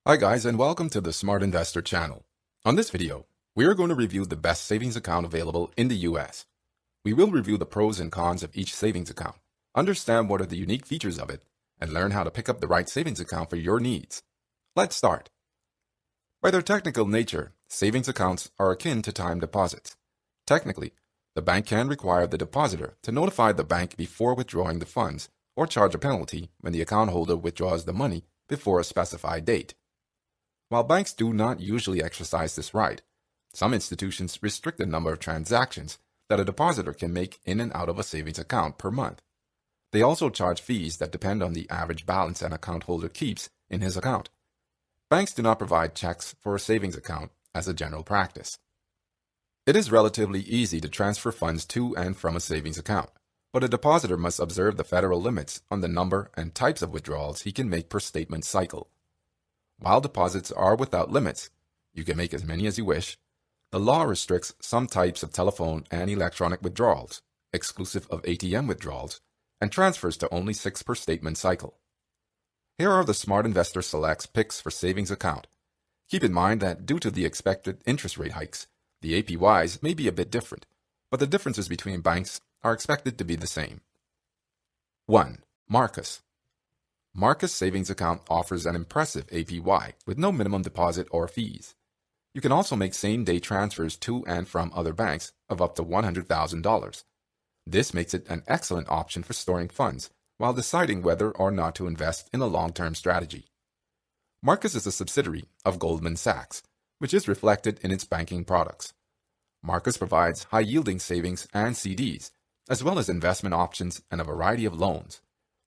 Hi guys, and welcome to the Smart Investor channel. On this video, we are going to review the best savings account available in the US. We will review the pros and cons of each savings account, understand what are the unique features of it, and learn how to pick up the right savings account for your needs. Let's start. By their technical nature, savings accounts are akin to time deposits. Technically, the bank can require the depositor to notify the bank before withdrawing the funds or charge a penalty when the account holder withdraws the money before a specified date. While banks do not usually exercise this right, some institutions restrict the number of transactions that a depositor can make in and out of a savings account per month. They also charge fees that depend on the average balance an account holder keeps in his account. Banks do not provide checks for a savings account as a general practice. It is relatively easy to transfer funds to and from a savings account, but a depositor must observe the federal limits on the number and types of withdrawals he can make per statement cycle. While deposits are without limits, you can make as many as you wish, the law restricts some types of telephone and electronic withdrawals, exclusive of ATM withdrawals, and transfers to only 6 per statement cycle. Here are the Smart Investor Select's picks for savings account. Keep in mind that due to the expected interest rate hikes, the APYs may be a bit different, but the differences between banks are expected to be the same. 1. Marcus. Marcus Savings Account offers an impressive APY with no minimum deposit or fees. You can also make same-day transfers to and from other banks of up to $100,000. This makes it an excellent option for storing funds while deciding whether or not to invest in a long-term strategy. Marcus is a subsidiary of Goldman Sachs, which is reflected in its banking products. Marcus provides high-yielding savings and CDs, as well as investment options and a variety of loans.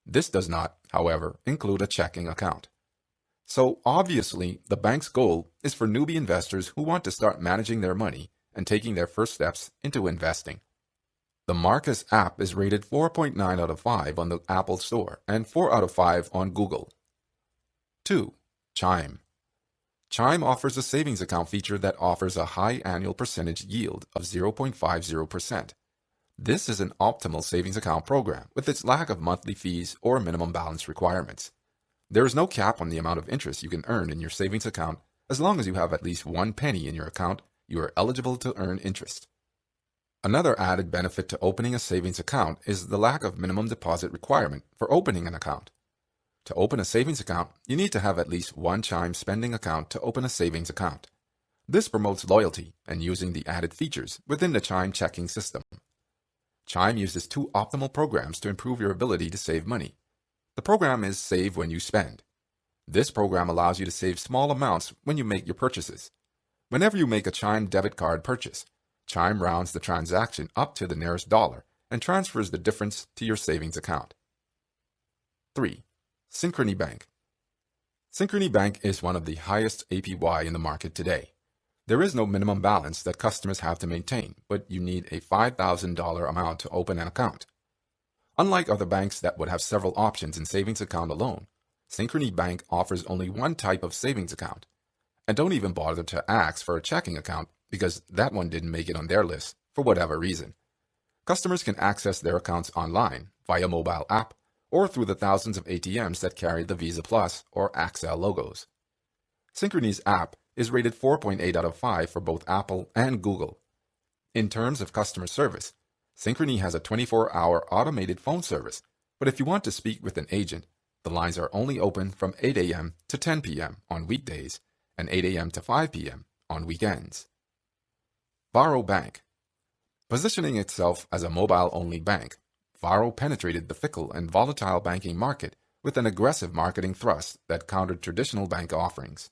This does not, however, include a checking account. So obviously, the bank's goal is for newbie investors who want to start managing their money and taking their first steps into investing. The Marcus app is rated 4.9 out of 5 on the Apple Store and 4 out of 5 on Google. 2. Chime. Chime offers a savings account feature that offers a high annual percentage yield of 0.50%. This is an optimal savings account program with its lack of monthly fees or minimum balance requirements. There is no cap on the amount of interest you can earn in your savings account. As long as you have at least 1 penny in your account, you are eligible to earn interest. Another added benefit to opening a savings account is the lack of minimum deposit requirement for opening an account. To open a savings account, you need to have at least 1 Chime spending account to open a savings account. This promotes loyalty and using the added features within the Chime checking system. Chime uses 2 optimal programs to improve your ability to save money. The program is Save When You Spend. This program allows you to save small amounts when you make your purchases. Whenever you make a Chime debit card purchase, Chime rounds the transaction up to the nearest dollar and transfers the difference to your savings account. 3. Synchrony Bank. Synchrony Bank is one of the highest APY in the market today. There is no minimum balance that customers have to maintain, but you need a $5,000 amount to open an account. Unlike other banks that would have several options in savings account alone, Synchrony Bank offers only 1 type of savings account. And don't even bother to ask for a checking account because that one didn't make it on their list for whatever reason. Customers can access their accounts online via mobile app or through the thousands of ATMs that carry the Visa Plus or Accel logos. Synchrony's app is rated 4.8 out of 5 for both Apple and Google. In terms of customer service, Synchrony has a 24-hour automated phone service, but if you want to speak with an agent, the lines are only open from 8 a.m. to 10 p.m. on weekdays and 8 a.m. to 5 p.m. on weekends. Varo Bank. Positioning itself as a mobile-only bank, Varo penetrated the fickle and volatile banking market with an aggressive marketing thrust that countered traditional bank offerings.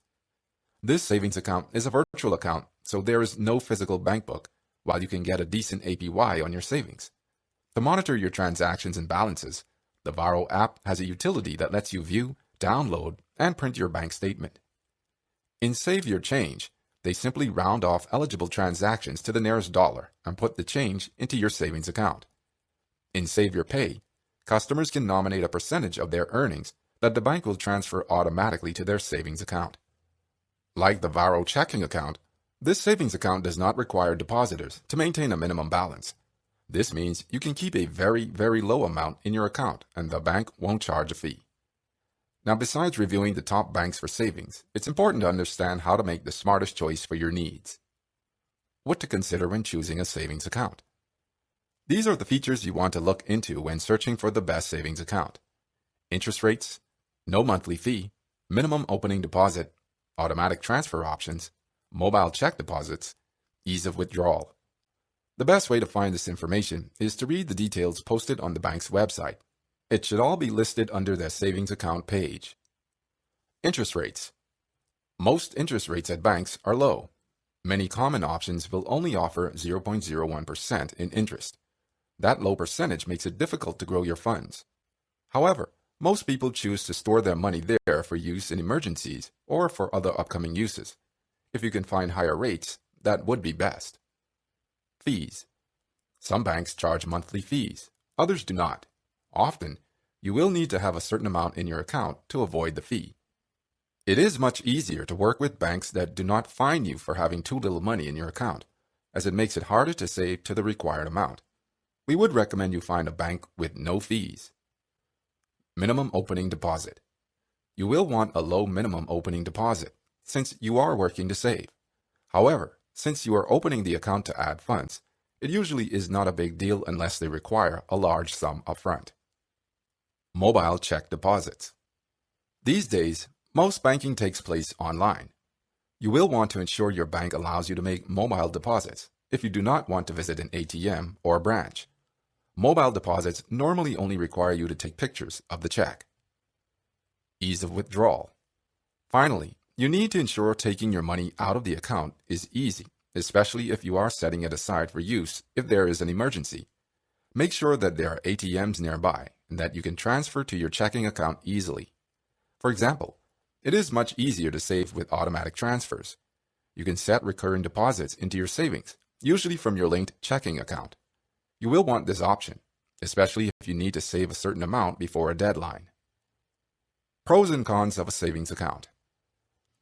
This savings account is a virtual account, so there is no physical bank book, while you can get a decent APY on your savings. To monitor your transactions and balances, the Varo app has a utility that lets you view, download, and print your bank statement. In Save Your Change, they simply round off eligible transactions to the nearest dollar and put the change into your savings account. In Save Your Pay, customers can nominate a percentage of their earnings that the bank will transfer automatically to their savings account. Like the Varo checking account, this savings account does not require depositors to maintain a minimum balance. This means you can keep a very, very low amount in your account and the bank won't charge a fee. Now, besides reviewing the top banks for savings, it's important to understand how to make the smartest choice for your needs. What to consider when choosing a savings account. These are the features you want to look into when searching for the best savings account. Interest rates, no monthly fee, minimum opening deposit, automatic transfer options, mobile check deposits, ease of withdrawal. The best way to find this information is to read the details posted on the bank's website. It should all be listed under their savings account page. Interest rates. Most interest rates at banks are low. Many common options will only offer 0.01% in interest. That low percentage makes it difficult to grow your funds. However, most people choose to store their money there for use in emergencies or for other upcoming uses. If you can find higher rates, that would be best. Fees. Some banks charge monthly fees, others do not. Often, you will need to have a certain amount in your account to avoid the fee. It is much easier to work with banks that do not fine you for having too little money in your account, as it makes it harder to save to the required amount. We would recommend you find a bank with no fees. Minimum opening deposit. You will want a low minimum opening deposit, since you are working to save. However, since you are opening the account to add funds, it usually is not a big deal unless they require a large sum upfront. Mobile check deposits. These days, most banking takes place online. You will want to ensure your bank allows you to make mobile deposits if you do not want to visit an ATM or branch. Mobile deposits normally only require you to take pictures of the check. Ease of withdrawal. Finally, you need to ensure taking your money out of the account is easy, especially if you are setting it aside for use if there is an emergency. Make sure that there are ATMs nearby and that you can transfer to your checking account easily. For example, it is much easier to save with automatic transfers. You can set recurring deposits into your savings, usually from your linked checking account. You will want this option, especially if you need to save a certain amount before a deadline. Pros and cons of a savings account.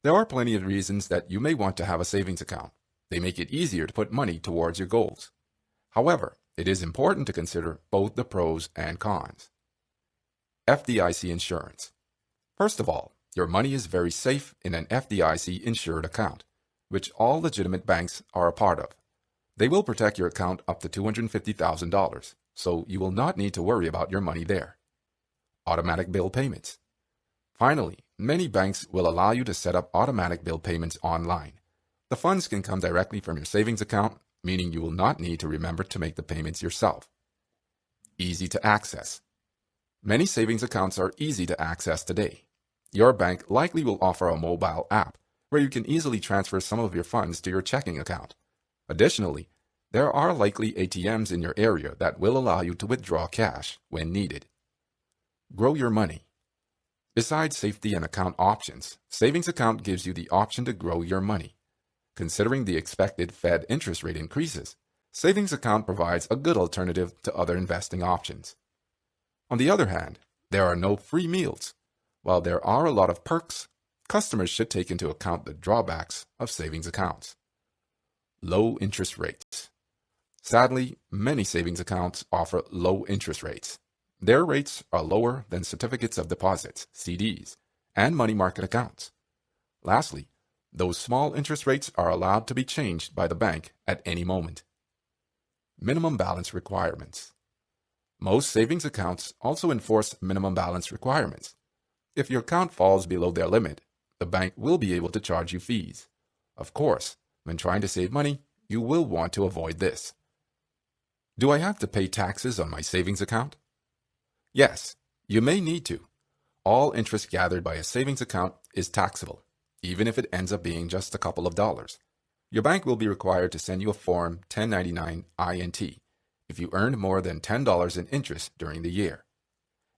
There are plenty of reasons that you may want to have a savings account. They make it easier to put money towards your goals. However, it is important to consider both the pros and cons. FDIC insurance. First of all, your money is very safe in an FDIC insured account, which all legitimate banks are a part of. They will protect your account up to $250,000, so you will not need to worry about your money there. Automatic bill payments. Finally, many banks will allow you to set up automatic bill payments online. The funds can come directly from your savings account, meaning you will not need to remember to make the payments yourself. Easy to access. Many savings accounts are easy to access today. Your bank likely will offer a mobile app where you can easily transfer some of your funds to your checking account. Additionally, there are likely ATMs in your area that will allow you to withdraw cash when needed. Grow your money. Besides safety and account options, savings account gives you the option to grow your money. Considering the expected Fed interest rate increases, savings account provides a good alternative to other investing options. On the other hand, there are no free meals. While there are a lot of perks, customers should take into account the drawbacks of savings accounts. Low interest rates. Sadly, many savings accounts offer low interest rates. Their rates are lower than certificates of deposits, CDs, and money market accounts. Lastly, those small interest rates are allowed to be changed by the bank at any moment. Minimum balance requirements. Most savings accounts also enforce minimum balance requirements. If your account falls below their limit, the bank will be able to charge you fees. Of course, when trying to save money, you will want to avoid this. Do I have to pay taxes on my savings account? Yes, you may need to. All interest gathered by a savings account is taxable, even if it ends up being just a couple of dollars. Your bank will be required to send you a Form 1099 INT if you earned more than $10 in interest during the year.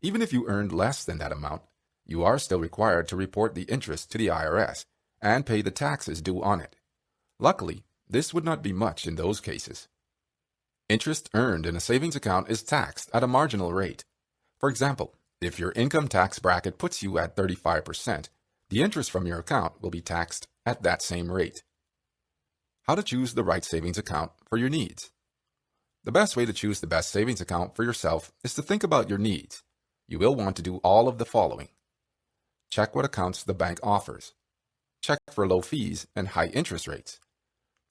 Even if you earned less than that amount, you are still required to report the interest to the IRS and pay the taxes due on it. Luckily, this would not be much in those cases. Interest earned in a savings account is taxed at a marginal rate. For example, if your income tax bracket puts you at 35%, the interest from your account will be taxed at that same rate. How to choose the right savings account for your needs. The best way to choose the best savings account for yourself is to think about your needs. You will want to do all of the following. Check what accounts the bank offers. Check for low fees and high interest rates.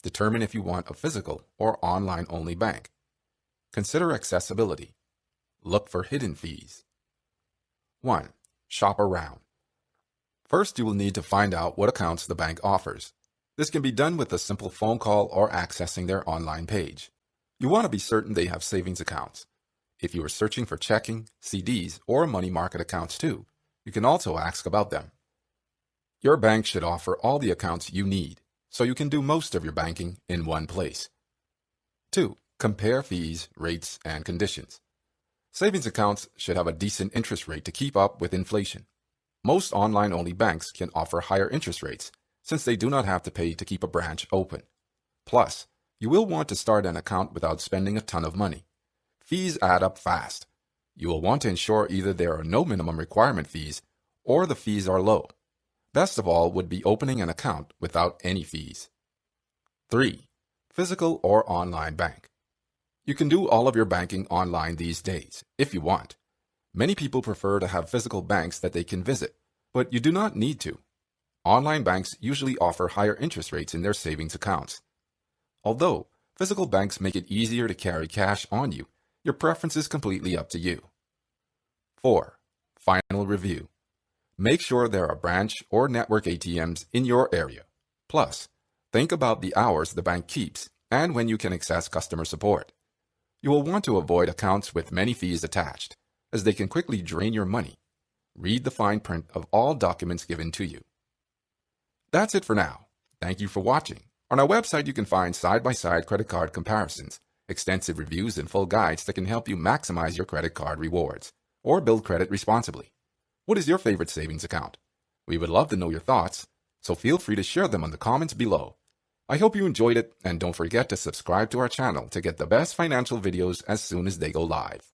Determine if you want a physical or online-only bank. Consider accessibility. Look for hidden fees. 1. Shop around. First, you will need to find out what accounts the bank offers. This can be done with a simple phone call or accessing their online page. You want to be certain they have savings accounts. If you are searching for checking, CDs, or money market accounts too, you can also ask about them. Your bank should offer all the accounts you need, so you can do most of your banking in one place. 2. Compare fees, rates, and conditions. Savings accounts should have a decent interest rate to keep up with inflation. Most online-only banks can offer higher interest rates since they do not have to pay to keep a branch open. Plus, you will want to start an account without spending a ton of money. Fees add up fast. You will want to ensure either there are no minimum requirement fees or the fees are low. Best of all would be opening an account without any fees. 3. Physical or online bank. You can do all of your banking online these days, if you want. Many people prefer to have physical banks that they can visit, but you do not need to. Online banks usually offer higher interest rates in their savings accounts. Although physical banks make it easier to carry cash on you, your preference is completely up to you. 4. Final review. Make sure there are branch or network ATMs in your area. Plus, think about the hours the bank keeps and when you can access customer support. You will want to avoid accounts with many fees attached, as they can quickly drain your money. Read the fine print of all documents given to you. That's it for now. Thank you for watching. On our website, you can find side-by-side credit card comparisons, extensive reviews, and full guides that can help you maximize your credit card rewards or build credit responsibly. What is your favorite savings account? We would love to know your thoughts, so feel free to share them in the comments below. I hope you enjoyed it, and don't forget to subscribe to our channel to get the best financial videos as soon as they go live.